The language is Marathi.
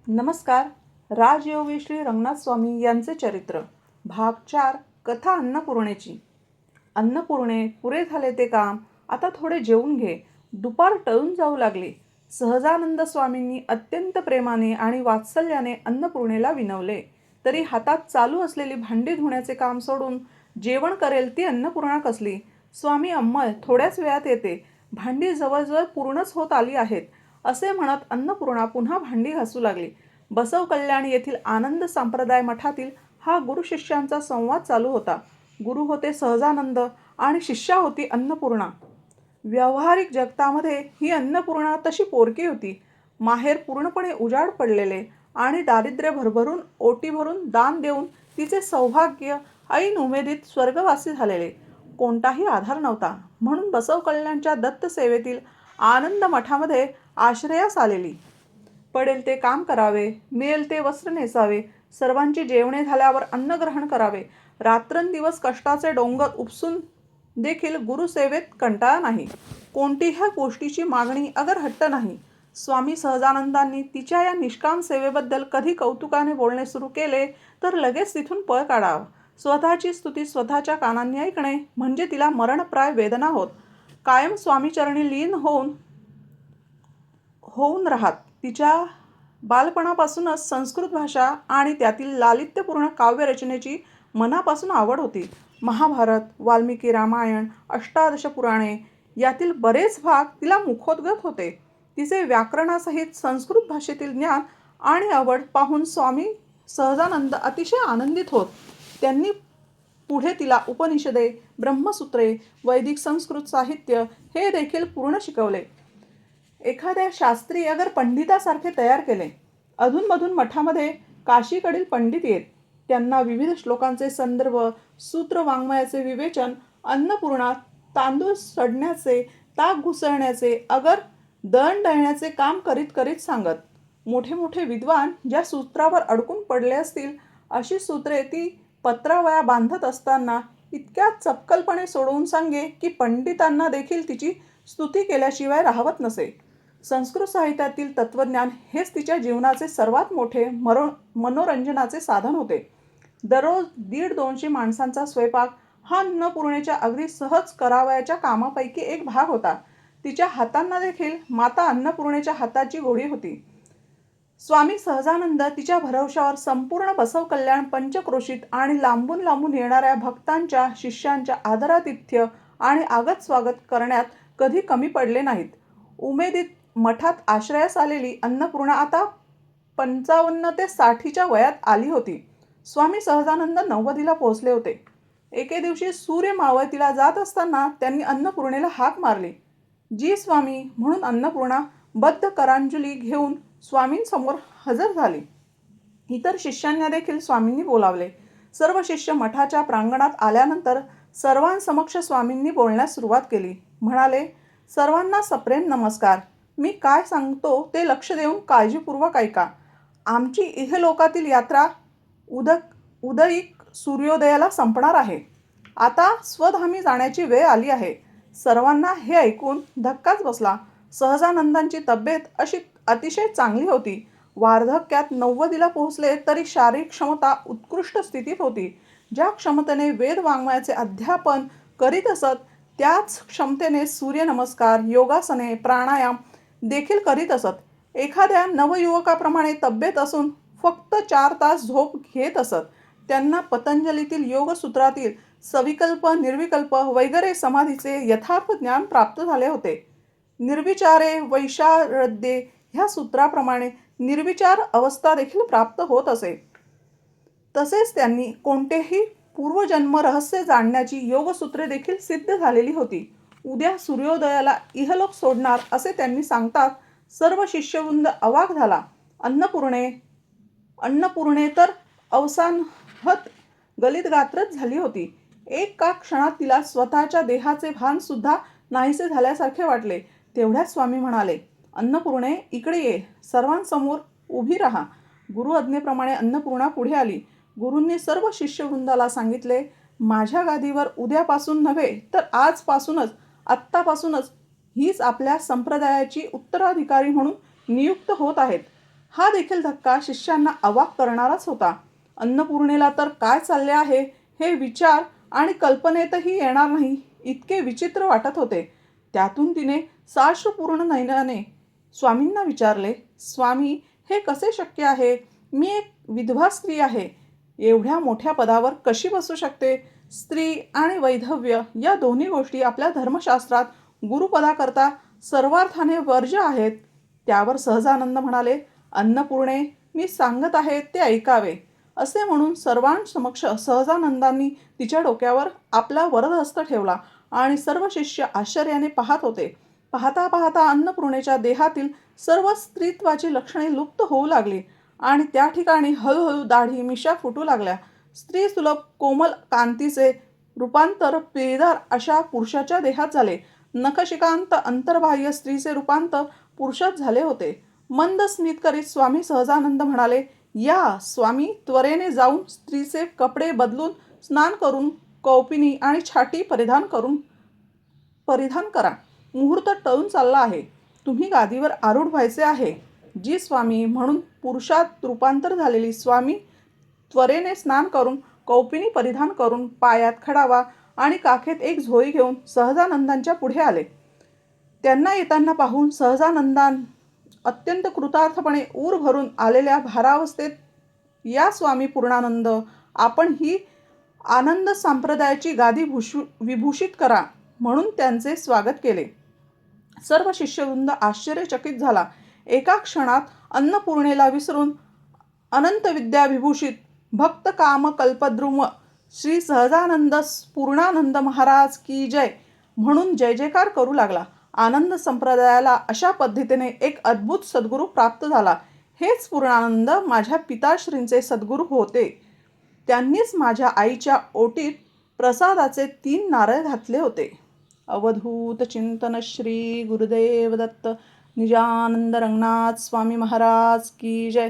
नमस्कार. राजयोगी श्री रंगनाथ स्वामी यांचे चरित्र भाग 4. कथा अन्नपूर्णेची. अन्नपूर्णे, पुरे झाले ते काम, आता थोडे जेवून घे. दुपार टळून जाऊ लागली. सहजानंद स्वामींनी अत्यंत प्रेमाने आणि वात्सल्याने अन्नपूर्णेला विनवले. तरी हातात चालू असलेली भांडी धुण्याचे काम सोडून जेवण करेल ती अन्नपूर्णा कसली. स्वामी अंमळ, थोड्याच वेळात येते. भांडी जवळजवळ पूर्णच होत आली आहेत, असे म्हणत अन्नपूर्णा पुन्हा भांडी घासू लागली. बसव कल्याण येथील आनंद संप्रदाय मठातील हा गुरु शिष्यांचा संवाद चालू होता. गुरु होते सहजानंद आणि शिष्या होती अन्नपूर्णा. व्यावहारिक जगतामध्ये ही अन्नपूर्णा तशी पोरकी होती. माहेर पूर्णपणे उजाड पडलेले आणि दारिद्र्य भरभरून ओटी भरून दान देऊन तिचे सौभाग्य ऐन उमेदीत स्वर्गवासी झालेले. कोणताही आधार नव्हता, म्हणून बसव कल्याणच्या दत्त सेवेतील आनंद मठामध्ये आश्रयास आलेली. पडेल ते काम करावे, मिळेल ते वस्त्र नेसावे, सर्वांची जेवणे झाल्यावर अन्न ग्रहण करावे. रात्रंदिवस कष्टाचे डोंगर उपसून देखील गुरुसेवेत कंटाळा नाही. कोणत्याही गोष्टीची मागणी अगर हट्ट नाही. स्वामी सहजानंदांनी तिच्या या निष्काम सेवेबद्दल कधी कौतुकाने बोलणे सुरू केले तर लगेच तिथून पळ काढावा. स्वतःची स्तुती स्वतःच्या कानांनी ऐकणे म्हणजे तिला मरणप्राय वेदना होत. कायम स्वामीचरणी लीन होऊन राहत. तिच्या बालपणापासूनच संस्कृत भाषा आणि त्यातील लालित्यपूर्ण काव्यरचनेची मनापासून आवड होती. महाभारत, वाल्मिकी रामायण, अष्टादश पुराणे यातील बरेच भाग तिला मुखोद्गत होते. तिचे व्याकरणासहित संस्कृत भाषेतील ज्ञान आणि आवड पाहून स्वामी सहजानंद अतिशय आनंदित होत. त्यांनी पुढे तिला उपनिषदे, ब्रह्मसूत्रे, वैदिक संस्कृत साहित्य हे देखील पूर्ण शिकवले. एखाद्या शास्त्री अगर पंडितासारखे तयार केले. अधूनमधून मठामध्ये काशीकडील पंडित येत. त्यांना विविध श्लोकांचे संदर्भ, सूत्र वाङ्मयाचे विवेचन अन्नपूर्णा तांदूळ सडण्याचे, ताक घुसळण्याचे, अगर दळण दळण्याचे काम करीत करीत सांगत. मोठे मोठे विद्वान ज्या सूत्रावर अडकून पडले असतील अशी सूत्रे ती पत्रावळ्या बांधत असताना इतक्या चपकलपणे सोडवून सांगे की पंडितांना देखील तिची स्तुती केल्याशिवाय राहवत नसे. संस्कृत साहित्यातील तत्त्वज्ञान हेच तिच्या जीवनाचे सर्वात मोठे मनोरंजनाचे साधन होते. दररोज 150-200 माणसांचा स्वयंपाक हा अन्नपूर्णेच्या अगदी सहज करावयाच्या कामापैकी एक भाग होता. तिच्या हातांना देखील माता अन्नपूर्णेच्या हाताची गोडी होती. स्वामी सहजानंद तिच्या भरवशावर संपूर्ण बसव कल्याण पंचक्रोशीत आणि लांबून लांबून येणाऱ्या भक्तांच्या, शिष्यांच्या आदरातिथ्य आणि आगत स्वागत करण्यात कधी कमी पडले नाहीत. उमेदीत मठात आश्रयास आलेली अन्नपूर्णा आता 55 ते 60च्या वयात आली होती. स्वामी सहजानंद 90ला पोहोचले होते. एके दिवशी सूर्य मावळतीला जात असताना त्यांनी अन्नपूर्णेला हाक मारली. जी स्वामी, म्हणून अन्नपूर्णा बद्ध करांजुली घेऊन स्वामींसमोर हजर झाली. इतर शिष्यांना देखील स्वामींनी बोलावले. सर्व शिष्य मठाच्या प्रांगणात आल्यानंतर सर्वांसमक्ष स्वामींनी बोलण्यास सुरुवात केली. म्हणाले, सर्वांना सप्रेम नमस्कार. मी काय सांगतो ते लक्ष देऊन काळजीपूर्वक ऐका. आमची इहलोकातील यात्रा उदयिक सूर्योदयाला संपणार आहे. आता स्वधामी जाण्याची वेळ आली आहे. सर्वांना हे ऐकून धक्काच बसला. सहजानंदांची तब्येत अतिशय चांगली होती. वार्धक्यात 90ला पोहोचले तरी शारीरिक क्षमता उत्कृष्ट स्थितीत होती. ज्या क्षमतेने वेद वाङ्मयाचे अध्यापन करीत असत त्याच क्षमतेने सूर्यनमस्कार, योगासने, प्राणायाम देखील करीत असत. एखाद्या नवयुवकाप्रमाणे तब्येत असून फक्त 4 तास झोप घेत असत. त्यांना पतंजलीतील योगसूत्रातील सविकल्प, निर्विकल्प वगैरे समाधीचे यथार्थ ज्ञान प्राप्त झाले होते. निर्विचारे वैशारद्ये ह्या सूत्राप्रमाणे निर्विचार अवस्था देखील प्राप्त होत असे. तसेच त्यांनी कोणतेही पूर्वजन्म रहस्य जाणण्याची योगसूत्रे देखील सिद्ध झालेली होती. उद्या सूर्योदयाला इहलोक सोडणार असे त्यांनी सांगताच सर्व शिष्यवृंद अवाक झाला. अन्नपूर्णे तर अवसानहत गलितगात्रच झाली होती. एका क्षणात तिला स्वतःच्या देहाचे भान सुद्धा नाहीसे झाल्यासारखे वाटले. तेवढ्यात स्वामी म्हणाले, अन्नपूर्णे, इकडे ये, सर्वांसमोर उभी राहा. गुरु आज्ञेप्रमाणे अन्नपूर्णा पुढे आली. गुरूंनी सर्व शिष्यवृंदाला सांगितले, माझ्या गादीवर उद्यापासून नव्हे तर आजपासूनच, आत्तापासूनच हीच आपल्या संप्रदायाची उत्तराधिकारी म्हणून नियुक्त होत आहेत. हा देखील धक्का शिष्यांना अवाक करणाराच होता. अन्नपूर्णेला तर काय चालले आहे हे विचार आणि कल्पनेतही येणार नाही इतके विचित्र वाटत होते. त्यातून तिने साश्रुपूर्ण नयनाने स्वामींना विचारले, स्वामी, हे कसे शक्य आहे? मी एक विधवा स्त्री आहे. एवढ्या मोठ्या पदावर कशी बसू शकते? स्त्री आणि वैधव्य या दोन्ही गोष्टी आपल्या धर्मशास्त्रात गुरुपदाकरता सर्वार्थाने वर्ज्य आहेत. त्यावर सहजानंद म्हणाले, अन्नपूर्णे, मी सांगत आहे ते ऐकावे. असे म्हणून सर्वांसमक्ष सहजानंदांनी तिच्या डोक्यावर आपला वरदहस्त ठेवला आणि सर्व शिष्य आश्चर्याने पाहत होते. पाहता पाहता अन्नपूर्णेच्या देहातील सर्व स्त्रीत्वाची लक्षणे लुप्त होऊ लागली आणि त्या ठिकाणी हळूहळू दाढी मिशा फुटू लागल्या. स्त्री सुलभ कोमल कांतीचे रूपांतर पिळदार अशा पुरुषाच्या देहात झाले. नखशिकांत अंतर्बाह्य स्त्रीचे रूपांतर पुरुषात झाले होते. मंद स्मित करीत स्वामी सहजानंद म्हणाले, या स्वामी, त्वरेने जाऊन स्त्रीचे कपडे बदलून स्नान करून कौपिनी आणि छाटी परिधान करा. मुहूर्त टळून चालला आहे. तुम्ही गादीवर आरूढ व्हायचे आहे. जी स्वामी म्हणून पुरुषात रूपांतर झालेली स्वामी त्वरेने स्नान करून कौपिनी परिधान करून पायात खडावा आणि काखेत एक झोळी घेऊन सहजानंदांच्या पुढे आले. त्यांना येताना पाहून सहजानंदां अत्यंत कृतार्थपणे ऊर भरून आलेल्या भारावस्थेत, या स्वामी पूर्णानंद, आपण ही आनंद संप्रदायाची गादी विभूषित करा म्हणून त्यांचे स्वागत केले. सर्व शिष्यवृंद आश्चर्यचकित झाला. एका क्षणात अन्नपूर्णेला विसरून अनंत विद्या विभूषित भक्त काम कल्पद्रुम श्री सहजानंद पूर्णानंद महाराज की जय म्हणून जय जयकार करू लागला. आनंद संप्रदायाला अशा पद्धतीने एक अद्भुत सद्गुरू प्राप्त झाला. हेच पूर्णानंद माझ्या पिताश्रींचे सद्गुरू होते. त्यांनीच माझ्या आईच्या ओटीत प्रसादाचे 3 नारळ घातले होते. अवधूत चिंतन श्री गुरुदेव दत्त निजानंद रंगनाथ स्वामी महाराज की जय.